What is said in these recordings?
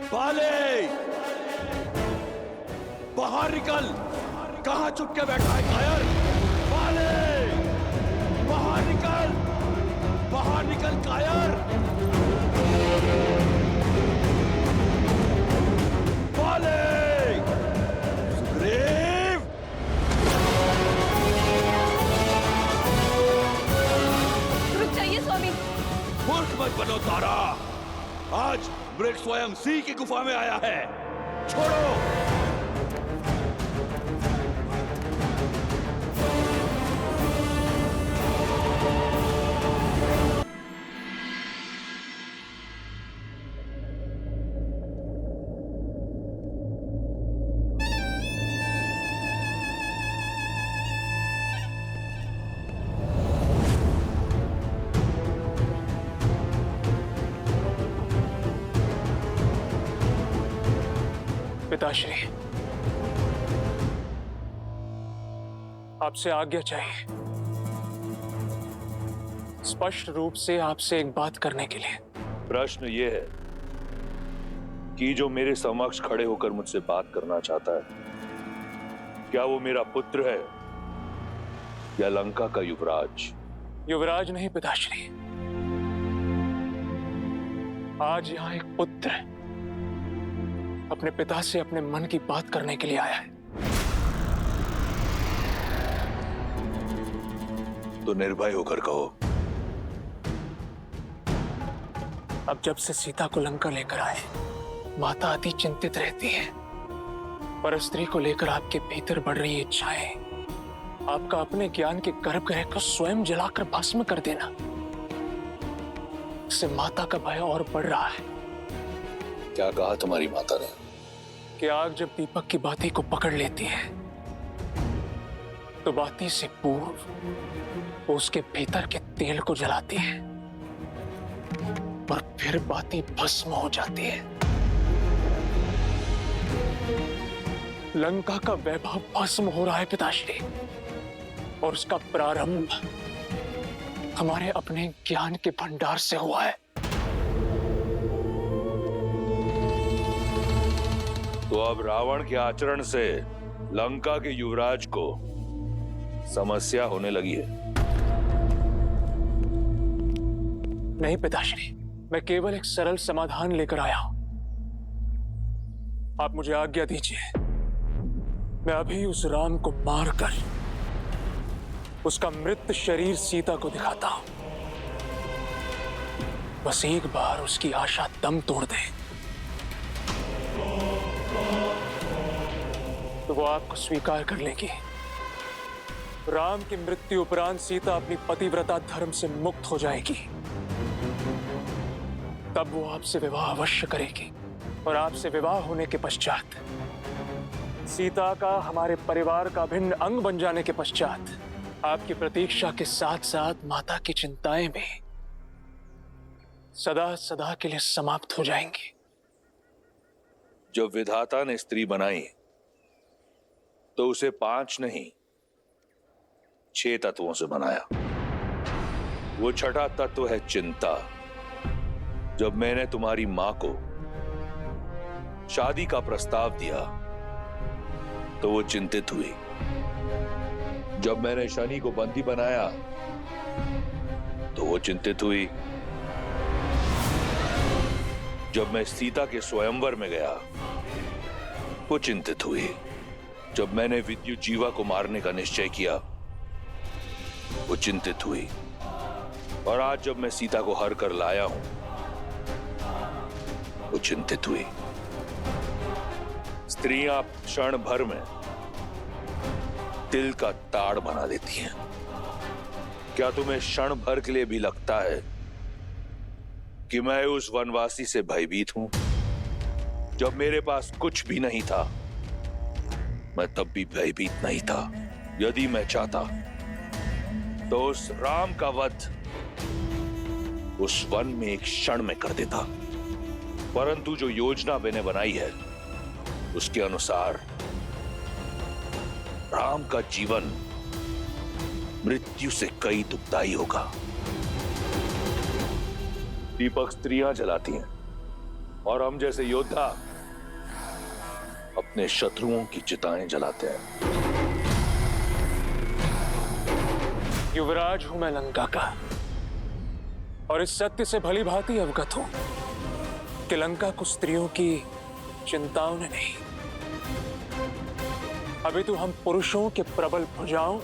बाले, बाहर निकल। कहां छुप के बैठा है कायर? बाले, बाहर निकल, बाहर निकल कायर। बाले, सुग्रीव। रुक जाइए स्वामी। मूर्ख मत बनो तारा। आज मृग स्वयं सिंह की गुफा में आया है। छोड़ो। पिताश्री, आपसे आज्ञा चाहिए। स्पष्ट रूप से आपसे एक बात करने के लिए। प्रश्न ये है कि जो मेरे समक्ष खड़े होकर मुझसे बात करना चाहता है, क्या वो मेरा पुत्र है या लंका का युवराज? युवराज नहीं पिताश्री, आज यहां एक पुत्र अपने पिता से अपने मन की बात करने के लिए आया है। तो निर्भय होकर कहो। अब जब से सीता को लंका लेकर आए, माता अति चिंतित रहती है। पर स्त्री को लेकर आपके भीतर बढ़ रही इच्छाएं, आपका अपने ज्ञान के गर्भगृह को स्वयं जलाकर भस्म कर देना, इससे माता का भय और बढ़ रहा है। क्या कहा तुम्हारी माता ने? कि आग जब दीपक की बाती को पकड़ लेती है तो बाती से पूर्व वो उसके भीतर के तेल को जलाती है और फिर बाती भस्म हो जाती है। लंका का वैभव भस्म हो रहा है पिताश्री, और उसका प्रारंभ हमारे अपने ज्ञान के भंडार से हुआ है। तो अब रावण के आचरण से लंका के युवराज को समस्या होने लगी है। नहीं पिताश्री, मैं केवल एक सरल समाधान लेकर आया हूं। आप मुझे आज्ञा दीजिए, मैं अभी उस राम को मारकर उसका मृत शरीर सीता को दिखाता हूं। बस एक बार उसकी आशा दम तोड़ दे तो वो आपको स्वीकार कर लेगी। राम की मृत्यु उपरांत सीता अपनी पतिव्रता धर्म से मुक्त हो जाएगी। तब वो आपसे विवाह अवश्य करेगी, और आपसे विवाह होने के पश्चात सीता का हमारे परिवार का भिन्न अंग बन जाने के पश्चात आपकी प्रतीक्षा के साथ साथ माता की चिंताएं भी सदा सदा के लिए समाप्त हो जाएंगी। जब विधाता ने स्त्री बनाई तो उसे 5 नहीं 6 तत्वों से बनाया। वो छठा तत्व है चिंता। जब मैंने तुम्हारी मां को शादी का प्रस्ताव दिया तो वो चिंतित हुई। जब मैंने शनि को बंदी बनाया तो वो चिंतित हुई। जब मैं सीता के स्वयंवर में गया वो चिंतित हुई। जब मैंने विद्युत जीवा को मारने का निश्चय किया वो चिंतित हुई। और आज जब मैं सीता को हर कर लाया हूं वो चिंतित हुई। स्त्रियां क्षण भर में दिल का ताड़ बना देती हैं। क्या तुम्हें क्षण भर के लिए भी लगता है कि मैं उस वनवासी से भयभीत हूं? जब मेरे पास कुछ भी नहीं था मैं तब भी भयभीत नहीं था। यदि मैं चाहता तो उस राम का वध उस वन में एक क्षण में कर देता, परंतु जो योजना मैंने बनाई है उसके अनुसार राम का जीवन मृत्यु से कई दुखदाई होगा। दीपक स्त्रियां जलाती हैं और हम जैसे योद्धा अपने शत्रुओं की चिताएं जलाते हैं। युवराज हूं मैं लंका का, और इस सत्य से भली भांति अवगत हूं कि लंका को स्त्रियों की चिंताओं ने नहीं, अभी तो हम पुरुषों के प्रबल भुजाओं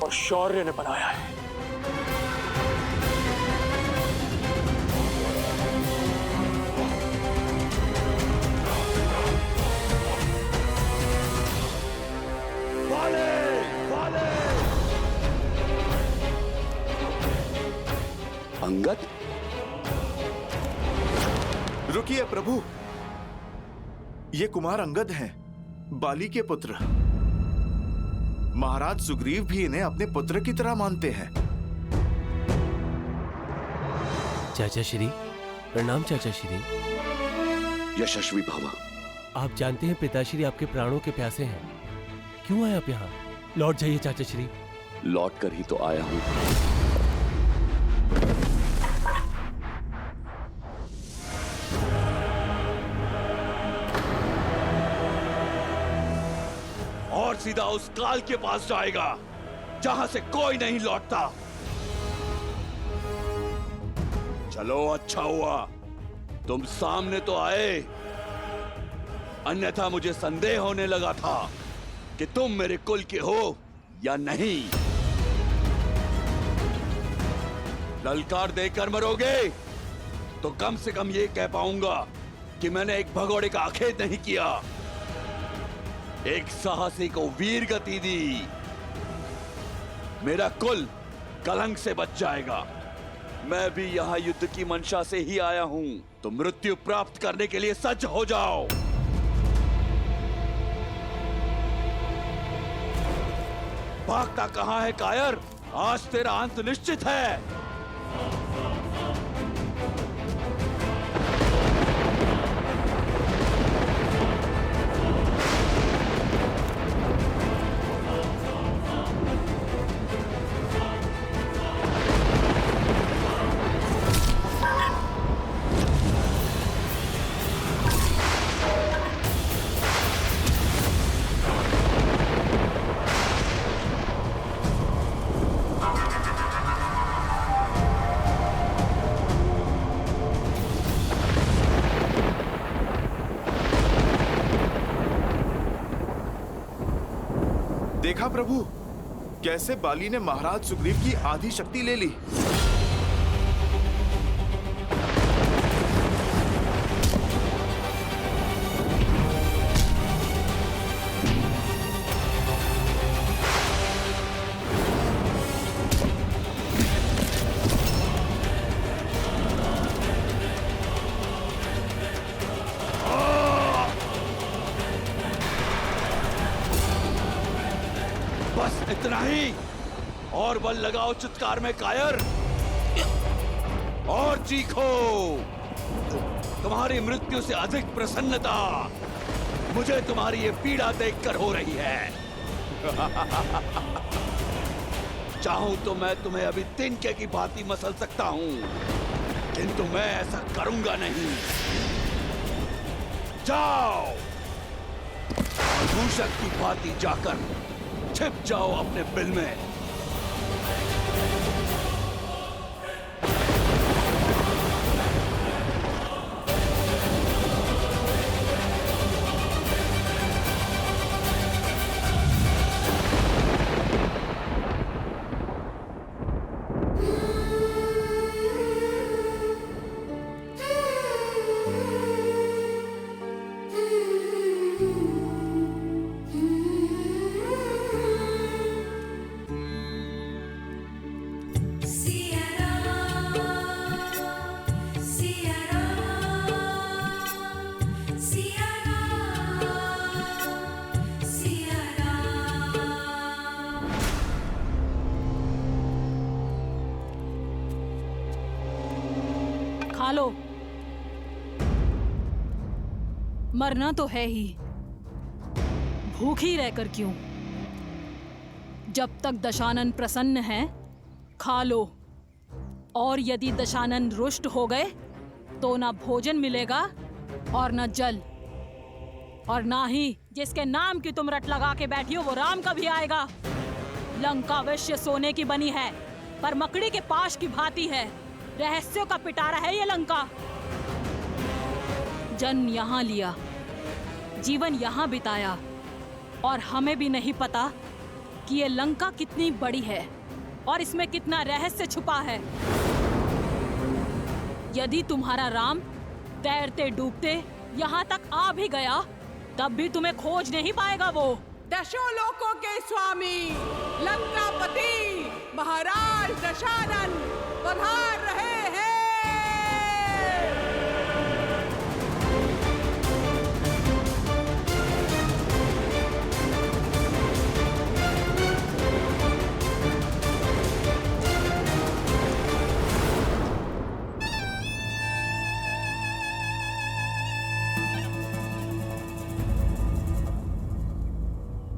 और शौर्य ने बनाया है। अंगद, रुकिए प्रभु, ये कुमार अंगद हैं, बाली के पुत्र। महाराज सुग्रीव भी इन्हें अपने पुत्र की तरह मानते हैं। चाचा श्री, प्रणाम चाचा श्री। यशस्वी भव। आप जानते हैं पिताश्री आपके प्राणों के प्यासे हैं। क्यों आए आप यहाँ? लौट जाइए चाचा श्री। लौट कर ही तो आया हूं। और सीधा उस काल के पास जाएगा जहां से कोई नहीं लौटता। चलो, अच्छा हुआ तुम सामने तो आए, अन्यथा मुझे संदेह होने लगा था कि तुम मेरे कुल के हो या नहीं। ललकार देकर मरोगे तो कम से कम ये कह पाऊंगा कि मैंने एक भगोड़े का आखेट नहीं किया, एक साहसी को वीर गति दी। मेरा कुल कलंक से बच जाएगा। मैं भी यहां युद्ध की मंशा से ही आया हूं, तो मृत्यु प्राप्त करने के लिए सज्ज हो जाओ। भागता कहां है कायर? आज तेरा अंत निश्चित है। देखा प्रभु, कैसे बाली ने महाराज सुग्रीव की आधी शक्ति ले ली। बस इतना ही, और बल लगाओ चित्कार में कायर, और चीखो। तुम्हारी मृत्यु से अधिक प्रसन्नता मुझे तुम्हारी ये पीड़ा देखकर हो रही है। चाहूं तो मैं तुम्हें अभी तिनके की भांति मसल सकता हूं, किंतु मैं ऐसा करूंगा नहीं। जाओ, दूषक की भांति जाकर छिप जाओ अपने बिल में। खा लो, मरना तो है ही, भूखी रहकर क्यों? जब तक दशानन प्रसन्न है खा लो, और यदि दशानन रुष्ट हो गए तो ना भोजन मिलेगा और ना जल, और ना ही जिसके नाम की तुम रट लगा के बैठी हो वो राम कभी आएगा। लंका वैश्य सोने की बनी है, पर मकड़ी के पाश की भांति है। रहस्यों का पिटारा है ये लंका। जन्म यहाँ लिया, जीवन यहाँ बिताया, और हमें भी नहीं पता कि ये लंका कितनी बड़ी है और इसमें कितना रहस्य छुपा है। यदि तुम्हारा राम तैरते डूबते यहाँ तक आ भी गया, तब भी तुम्हें खोज नहीं पाएगा वो। दशों लोकों के स्वामी लंकापति महाराज दशानन पधार रहे हैं।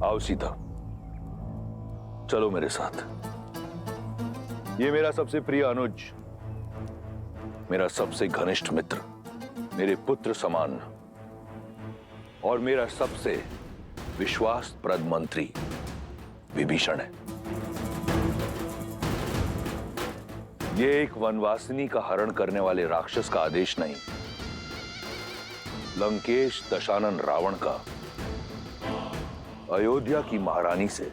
आओ सीता, चलो मेरे साथ। ये मेरा सबसे प्रिय अनुज, मेरा सबसे घनिष्ठ मित्र, मेरे पुत्र समान और मेरा सबसे विश्वासप्रद मंत्री विभीषण है। ये एक वनवासिनी का हरण करने वाले राक्षस का आदेश नहीं, लंकेश दशानन रावण का अयोध्या की महारानी से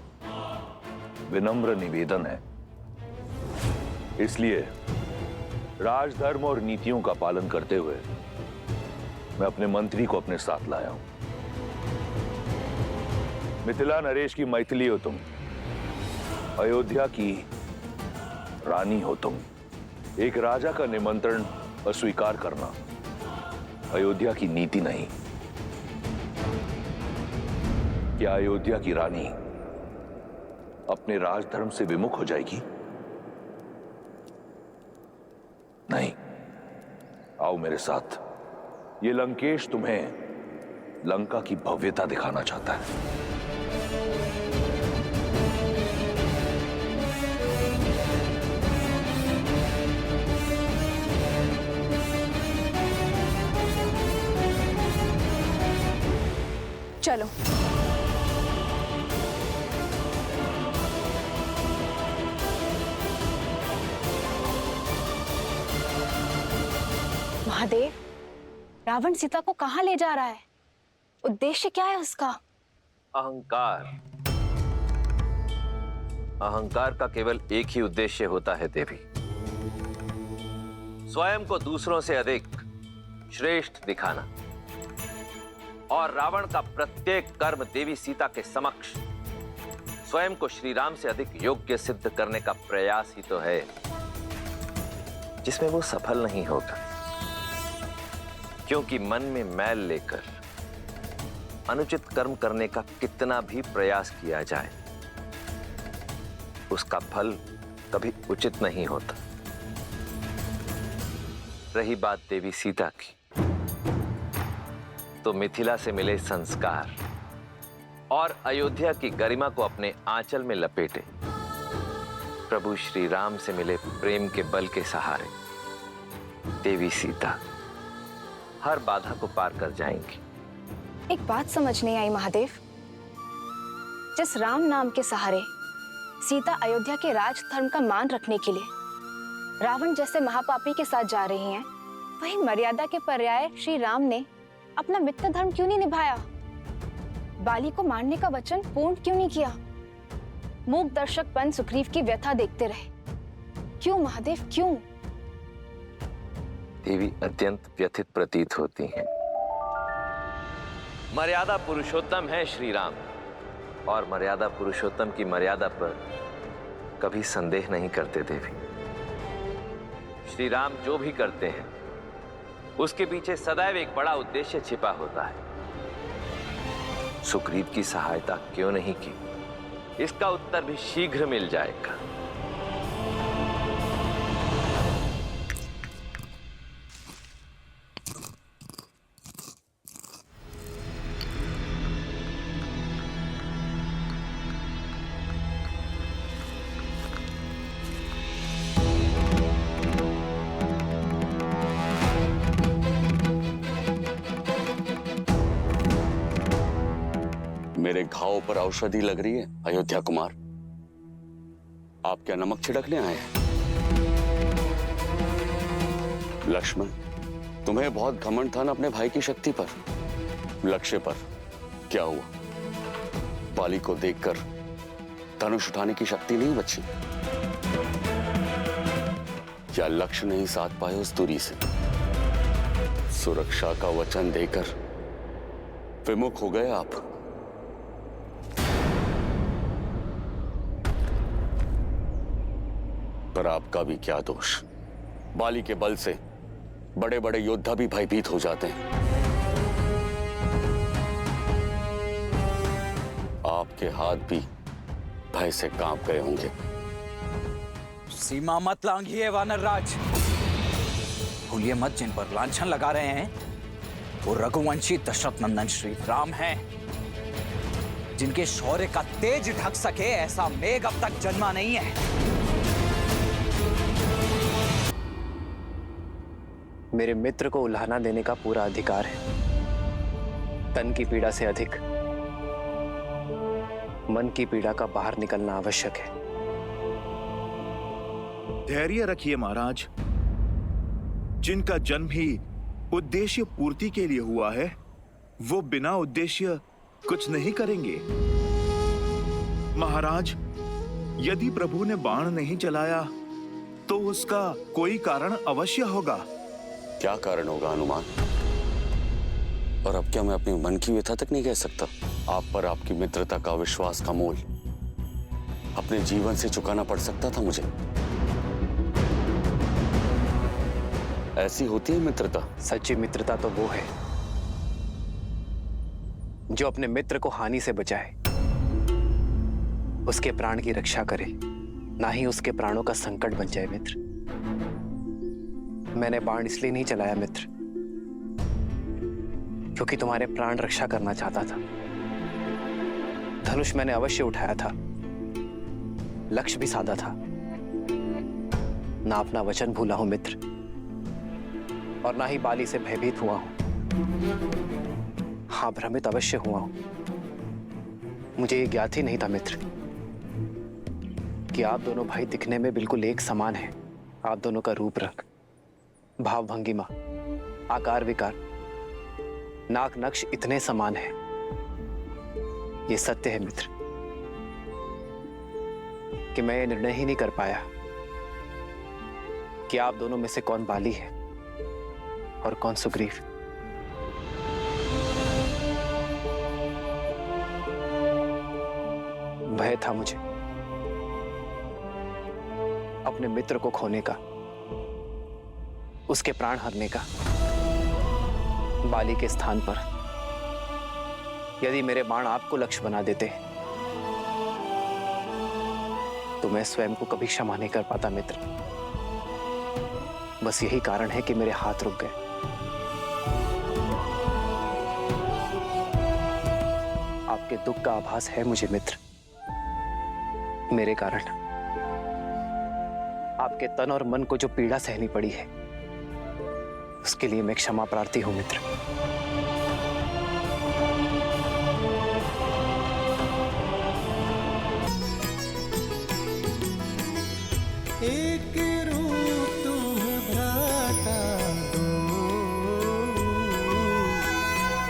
विनम्र निवेदन है। इसलिए राजधर्म और नीतियों का पालन करते हुए मैं अपने मंत्री को अपने साथ लाया हूं। मिथिला नरेश की मैथिली हो तुम, अयोध्या की रानी हो तुम। एक राजा का निमंत्रण अस्वीकार करना अयोध्या की नीति नहीं। क्या अयोध्या की रानी अपने राजधर्म से विमुख हो जाएगी? नहीं। आओ मेरे साथ। ये लंकेश तुम्हें लंका की भव्यता दिखाना चाहता है। चलो। महादेव, रावण सीता को कहां ले जा रहा है? उद्देश्य क्या है उसका? अहंकार। अहंकार का केवल एक ही उद्देश्य होता है देवी, स्वयं को दूसरों से अधिक श्रेष्ठ दिखाना। और रावण का प्रत्येक कर्म देवी सीता के समक्ष स्वयं को श्री राम से अधिक योग्य सिद्ध करने का प्रयास ही तो है, जिसमें वो सफल नहीं होगा। क्योंकि मन में मैल लेकर अनुचित कर्म करने का कितना भी प्रयास किया जाए, उसका फल कभी उचित नहीं होता। रही बात देवी सीता की, तो मिथिला से मिले संस्कार और अयोध्या की गरिमा को अपने आंचल में लपेटे प्रभु श्री राम से मिले प्रेम के बल के सहारे देवी सीता हर बाधा को पार कर जाएंगी। एक बात समझ नहीं आई महादेव, जिस राम नाम के सहारे सीता अयोध्या के राजधर्म का मान रखने के लिए रावण जैसे महापापी के साथ जा रही हैं, वही मर्यादा के पर्याय श्री राम ने अपना मित्र धर्म क्यों नहीं निभाया? बाली को मारने का वचन पूर्ण क्यों नहीं किया? मूक दर्शक बन सुग्रीव की व्यथा देखते रहे। क्यों महादेव, क्यों? देवी अत्यंत व्यथित प्रतीत होती हैं। मर्यादा पुरुषोत्तम है श्री राम, और मर्यादा पुरुषोत्तम की मर्यादा पर कभी संदेह नहीं करते देवी। श्री राम जो भी करते हैं उसके पीछे सदैव एक बड़ा उद्देश्य छिपा होता है। सुग्रीव की सहायता क्यों नहीं की, इसका उत्तर भी शीघ्र मिल जाएगा। मेरे घाव पर औषधि लग रही है अयोध्या कुमार? आप क्या नमक छिड़कने आए हैं? लक्ष्मण, तुम्हें बहुत घमंड था ना अपने भाई की शक्ति पर, लक्ष्य पर। क्या हुआ? बाली को देखकर धनुष उठाने की शक्ति नहीं बची, या लक्ष्य नहीं साध पाए उस दूरी से? सुरक्षा का वचन देकर विमुख हो गए आप। पर आपका भी क्या दोष? बाली के बल से बड़े बड़े योद्धा भी भयभीत हो जाते हैं। आपके हाथ भी भय से कांप गए होंगे। सीमा मत लांघिए वानर राज। भूलिए मत, जिन पर लांछन लगा रहे हैं वो रघुवंशी दशरथ नंदन श्री राम हैं, जिनके शौर्य का तेज ढक सके ऐसा मेघ अब तक जन्मा नहीं है। मेरे मित्र को उल्हाना देने का पूरा अधिकार है। तन की पीड़ा से अधिक मन की पीड़ा का बाहर निकलना आवश्यक है। धैर्य रखिए महाराज। जिनका जन्म ही उद्देश्य पूर्ति के लिए हुआ है, वो बिना उद्देश्य कुछ नहीं करेंगे। महाराज, यदि प्रभु ने बाण नहीं चलाया तो उसका कोई कारण अवश्य होगा। क्या कारण होगा हनुमान? और अब क्या मैं अपने मन की व्यथा तक नहीं कह सकता? आप पर आपकी मित्रता का विश्वास का मोल अपने जीवन से चुकाना पड़ सकता था मुझे। ऐसी होती है मित्रता। सच्ची मित्रता तो वो है जो अपने मित्र को हानि से बचाए, उसके प्राण की रक्षा करे, ना ही उसके प्राणों का संकट बन जाए। मित्र, मैंने बाण इसलिए नहीं चलाया मित्र, क्योंकि तुम्हारे प्राण रक्षा करना चाहता था। धनुष मैंने अवश्य उठाया था, लक्ष्य भी साधा था। ना अपना वचन भूला हूं मित्र, और ना ही बाली से भयभीत हुआ हूं। हाँ, भ्रमित अवश्य हुआ हूं। मुझे ये ज्ञात ही नहीं था मित्र कि आप दोनों भाई दिखने में बिल्कुल एक समान हैं। आप दोनों का रूप रंग, भाव भंगिमा, आकार विकार, नाक नक्श इतने समान हैं। ये सत्य है मित्र कि मैं ये निर्णय ही नहीं कर पाया कि आप दोनों में से कौन बाली है और कौन सुग्रीव। भय था मुझे अपने मित्र को खोने का, उसके प्राण हरने का। बाली के स्थान पर यदि मेरे बाण आपको लक्ष्य बना देते तो मैं स्वयं को कभी क्षमा नहीं कर पाता मित्र। बस यही कारण है कि मेरे हाथ रुक गए। आपके दुख का आभास है मुझे मित्र। मेरे कारण आपके तन और मन को जो पीड़ा सहनी पड़ी है, उसके लिए मैं क्षमा प्रार्थी हूं मित्र। एक रूप तुम भ्राता दो,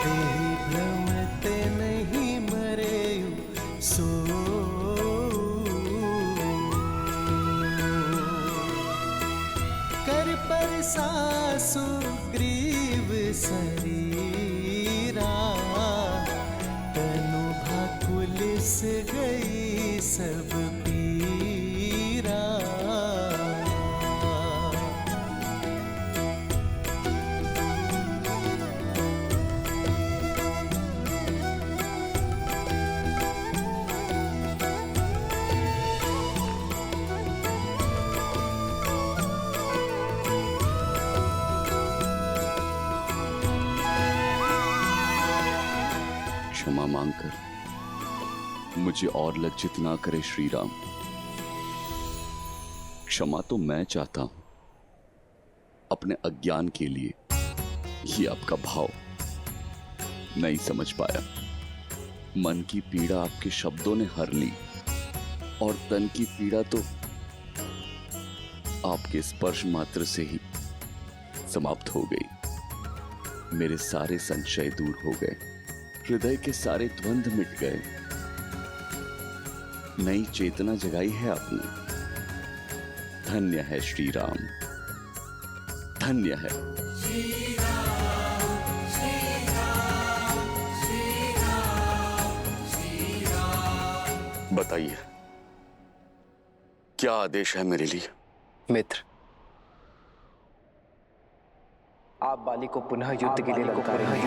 तेहि भ्रमते नहीं मरे सो। कर पर सुग्रीव शरीरा, तनु भाकुलिस गई सब पीरा। क्षमा मांगकर मुझे और लज्जित ना करे श्री राम। क्षमा तो मैं चाहता हूं अपने अज्ञान के लिए। ये आपका भाव नहीं समझ पाया। मन की पीड़ा आपके शब्दों ने हर ली और तन की पीड़ा तो आपके स्पर्श मात्र से ही समाप्त हो गई। मेरे सारे संशय दूर हो गए, हृदय के सारे द्वंद्व मिट गए। नई चेतना जगाई है आपने। धन्य है श्री राम, धन्य है। बताइए, क्या आदेश है मेरे लिए? मित्र, आप बाली को पुनः युद्ध के लिए ललकारेंगे।